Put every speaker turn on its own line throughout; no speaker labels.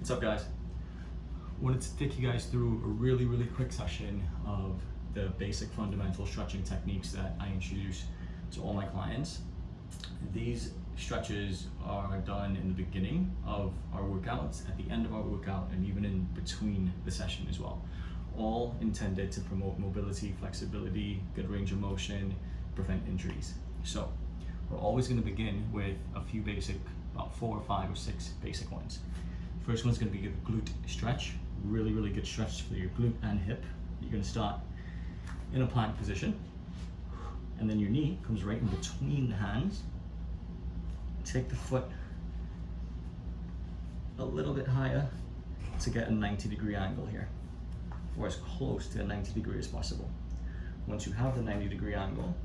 What's up, guys? Wanted to take you guys through a really quick session of the basic fundamental stretching techniques that I introduce to all my clients. These stretches are done in the beginning of our workouts, at the end of our workout, and even in between the session as well. All intended to promote mobility, flexibility, good range of motion, prevent injuries. So we're always going to begin with a few basic, about 4 or 5 or 6 basic ones. First one's going to be the glute stretch. Really good stretch for your glute and hip. You're going to start in a plank position, and then your knee comes right in between the hands. Take the foot a little bit higher to get a 90-degree angle here, or as close to a 90-degree as possible. Once you have the 90-degree angle,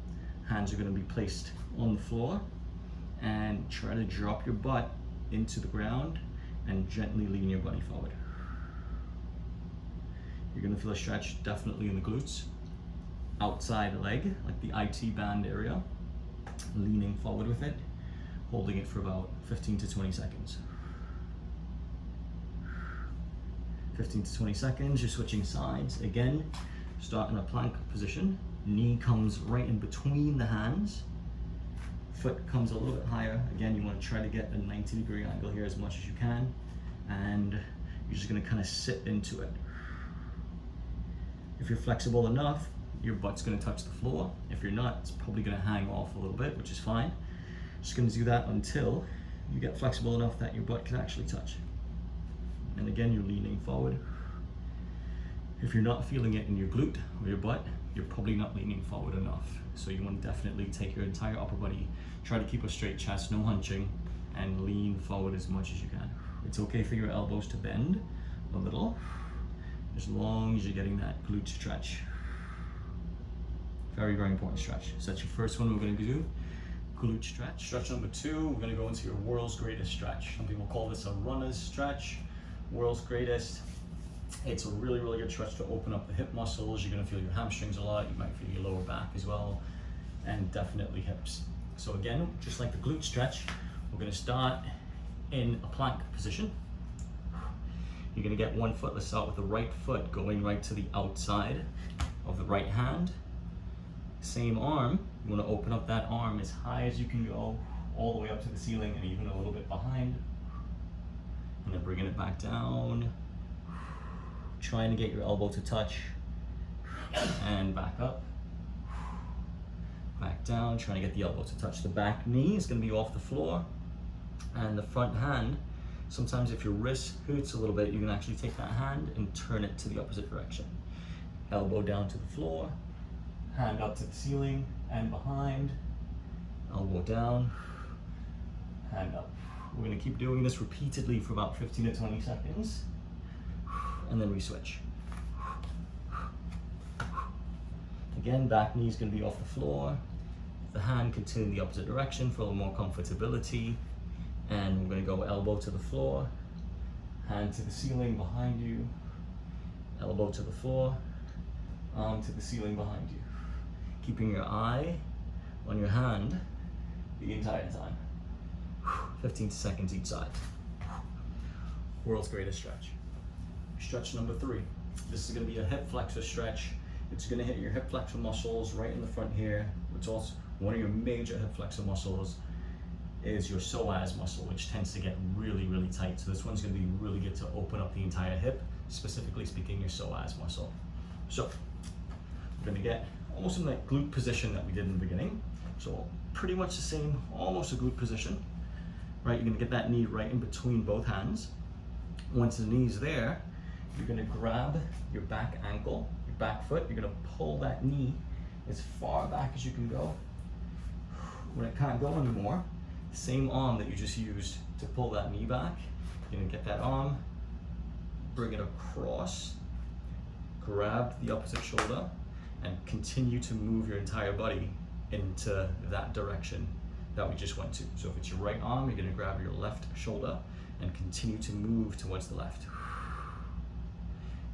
hands are going to be placed on the floor, and try to drop your butt into the ground and gently lean your body forward. You're going to feel a stretch definitely in the glutes, outside leg, like the IT band area, leaning forward with it, holding it for about 15 to 20 seconds. 15 to 20 seconds, you're switching sides. Again, start in a plank position. Knee comes right in between the hands. Foot comes a little bit higher. Again, you want to try to get a 90-degree angle here as much as you can. And you're just going to kind of sit into it. If you're flexible enough, your butt's going to touch the floor. If you're not, it's probably going to hang off a little bit, which is fine. Just going to do that until you get flexible enough that your butt can actually touch. And again, you're leaning forward. If you're not feeling it in your glute or your butt, you're probably not leaning forward enough. So you want to definitely take your entire upper body, try to keep a straight chest, no hunching, and lean forward as much as you can. It's okay for your elbows to bend a little, as long as you're getting that glute stretch. Very important stretch. So that's your first one we're going to do, glute stretch. Stretch number 2, we're going to go into your world's greatest stretch. Some people call this a runner's stretch, world's greatest. It's a really good stretch to open up the hip muscles. You're going to feel your hamstrings a lot. You might feel your lower back as well, and definitely hips. So again, just like the glute stretch, we're going to start in a plank position. You're going to get one foot. Let's start with the right foot going right to the outside of the right hand. Same arm, you want to open up that arm as high as you can go, all the way up to the ceiling and even a little bit behind. And then bringing it back down. Trying to get your elbow to touch, and back up, back down, trying to get the elbow to touch. The back knee is going to be off the floor, and the front hand, sometimes if your wrist hurts a little bit, you can actually take that hand and turn it to the opposite direction. Elbow down to the floor, hand up to the ceiling and behind, elbow down, hand up. We're going to keep doing this repeatedly for about 15 to 20 seconds. And then we switch. Again, back knee is going to be off the floor. The hand can turn the opposite direction for a little more comfortability. And we're going to go elbow to the floor, hand to the ceiling behind you, elbow to the floor, arm to the ceiling behind you. Keeping your eye on your hand the entire time. 15 seconds each side. World's greatest stretch. Stretch number 3. This is going to be a hip flexor stretch. It's going to hit your hip flexor muscles right in the front here. It's also one of your major hip flexor muscles is your psoas muscle, which tends to get really tight. So this one's going to be really good to open up the entire hip, specifically speaking your psoas muscle. So we're going to get almost in that glute position that we did in the beginning. So pretty much the same, almost a glute position, right? You're going to get that knee right in between both hands. Once the knee's there, you're going to grab your back ankle, your back foot. You're going to pull that knee as far back as you can go. When it can't go anymore, same arm that you just used to pull that knee back, you're going to get that arm, bring it across, grab the opposite shoulder, and continue to move your entire body into that direction that we just went to. So if it's your right arm, you're going to grab your left shoulder and continue to move towards the left.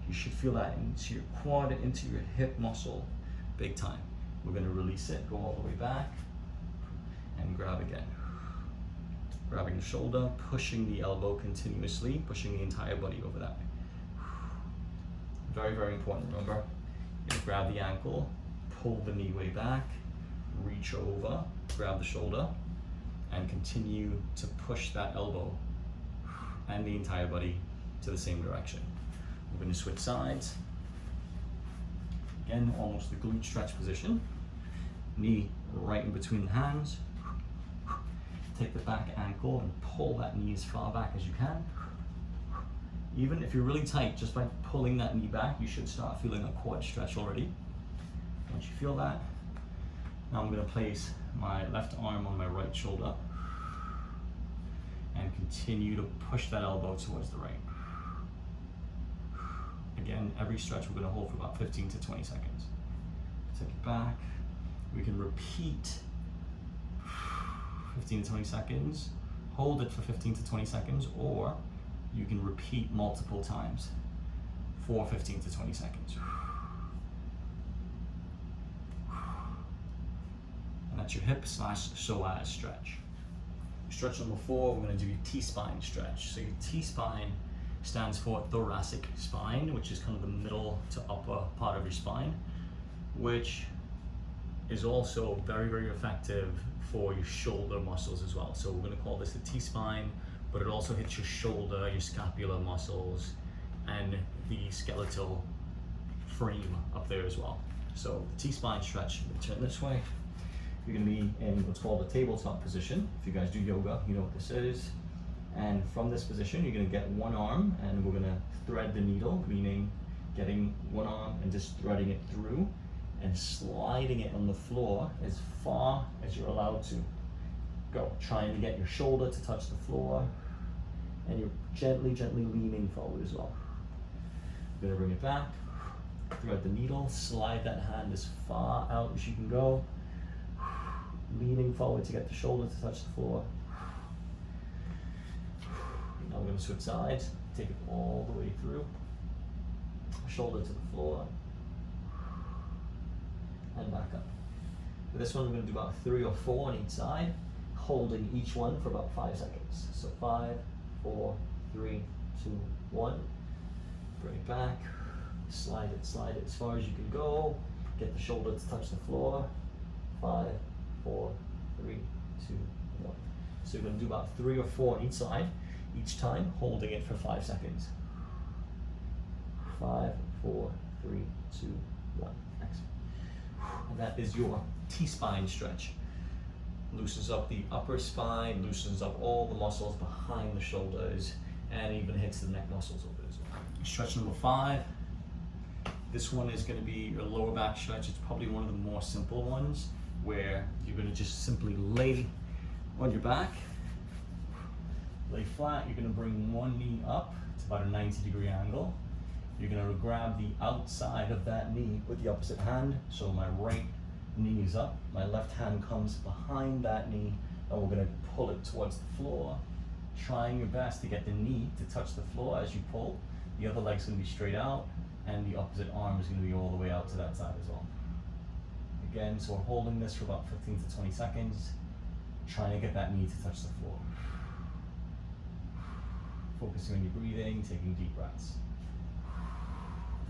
You should feel that into your quad, into your hip muscle, big time. We're going to release it, go all the way back, and grab again. Grabbing the shoulder, pushing the elbow continuously, pushing the entire body over that way. Very, very important. Remember, you're gonna grab the ankle, pull the knee way back, reach over, grab the shoulder, and continue to push that elbow and the entire body to the same direction. We're going to switch sides. Again, almost the glute stretch position. Knee right in between the hands. Take the back ankle and pull that knee as far back as you can. Even if you're really tight, just by pulling that knee back, you should start feeling a quad stretch already. Once you feel that, now I'm going to place my left arm on my right shoulder and continue to push that elbow towards the right. Again, every stretch we're going to hold for about 15 to 20 seconds. Take it back. We can repeat 15 to 20 seconds, hold it for 15 to 20 seconds, or you can repeat multiple times for 15 to 20 seconds. And that's your hip / psoas stretch. Stretch number 4, we're going to do your T-spine stretch. So your T-spine stands for thoracic spine, which is kind of the middle to upper part of your spine, which is also very, very effective for your shoulder muscles as well. So we're going to call this the T-spine, but it also hits your shoulder, your scapular muscles, and the skeletal frame up there as well. So the T-spine stretch, I'm going to turn this way. You're going to be in what's called a tabletop position. If you guys do yoga, you know what this is. And from this position, you're going to get one arm, and we're going to thread the needle, meaning getting one arm and just threading it through and sliding it on the floor as far as you're allowed to go. Trying to get your shoulder to touch the floor, and you're gently, gently leaning forward as well. You're going to bring it back, thread the needle, slide that hand as far out as you can go, leaning forward to get the shoulder to touch the floor. Now we're going to switch sides, take it all the way through, shoulder to the floor, and back up. For this one, we're going to do about 3 or 4 on each side, holding each one for about 5 seconds. So 5, 4, 3, 2, 1. Bring it back, slide it as far as you can go, get the shoulder to touch the floor. 5, 4, 3, 2, 1. So you're going to do about 3 or 4 on each side, each time holding it for 5 seconds. 5, 4, 3, 2, 1. Excellent. And that is your T-spine stretch. Loosens up the upper spine, loosens up all the muscles behind the shoulders, and even hits the neck muscles over as well. Stretch number 5. This one is going to be your lower back stretch. It's probably one of the more simple ones, where you're going to just simply lay on your back, lay flat. You're going to bring one knee up to about a 90-degree angle. You're going to grab the outside of that knee with the opposite hand. So my right knee is up, my left hand comes behind that knee, and we're going to pull it towards the floor, trying your best to get the knee to touch the floor as you pull. The other leg's going to be straight out, and the opposite arm is going to be all the way out to that side as well. Again, so we're holding this for about 15 to 20 seconds, trying to get that knee to touch the floor. Focusing on your breathing, taking deep breaths.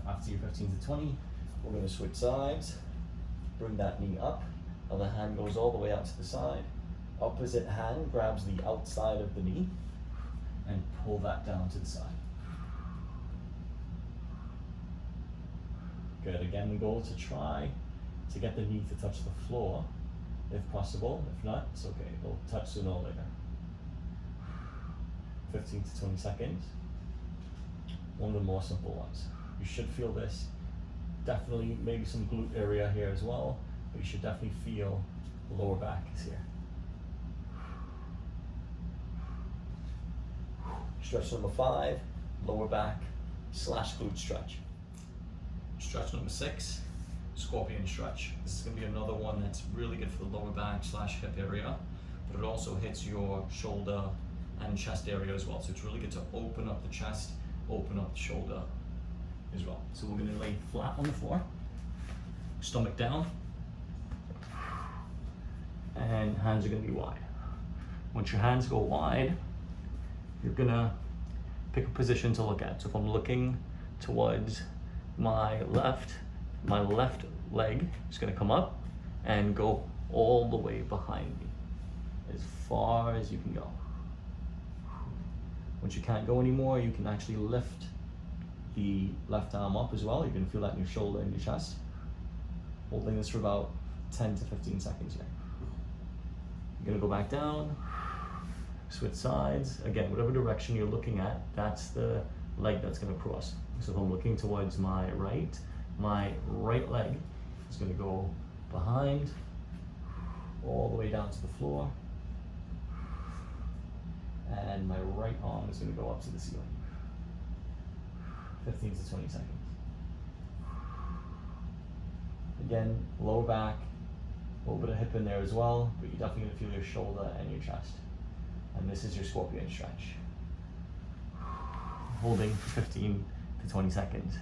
After your 15 to 20, we're going to switch sides. Bring that knee up, other hand goes all the way out to the side. Opposite hand grabs the outside of the knee and pull that down to the side. Good. Again, the goal is to try to get the knee to touch the floor if possible. If not, it's okay. It'll touch sooner or later. 15 to 20 seconds. One of the more simple ones. You should feel this. Definitely maybe some glute area here as well, but you should definitely feel the lower back is here. Stretch number 5, lower back / glute stretch. Stretch number 6, scorpion stretch. This is going to be another one that's really good for the lower back / hip area, but it also hits your shoulder and chest area as well. So it's really good to open up the chest, open up the shoulder as well. So we're going to lay flat on the floor, stomach down, and hands are going to be wide. Once your hands go wide, you're gonna pick a position to look at. So if I'm looking towards my left leg is gonna come up and go all the way behind me, as far as you can go. Once you can't go anymore, you can actually lift the left arm up as well. You can feel that in your shoulder and your chest. Holding this for about 10 to 15 seconds here. You're gonna go back down, switch sides. Again, whatever direction you're looking at, that's the leg that's gonna cross. So if I'm looking towards my right leg is gonna go behind, all the way down to the floor. And my right arm is gonna go up to the ceiling. 15 to 20 seconds. Again, lower back, a little bit of hip in there as well, but you're definitely gonna feel your shoulder and your chest. And this is your scorpion stretch. Holding for 15 to 20 seconds.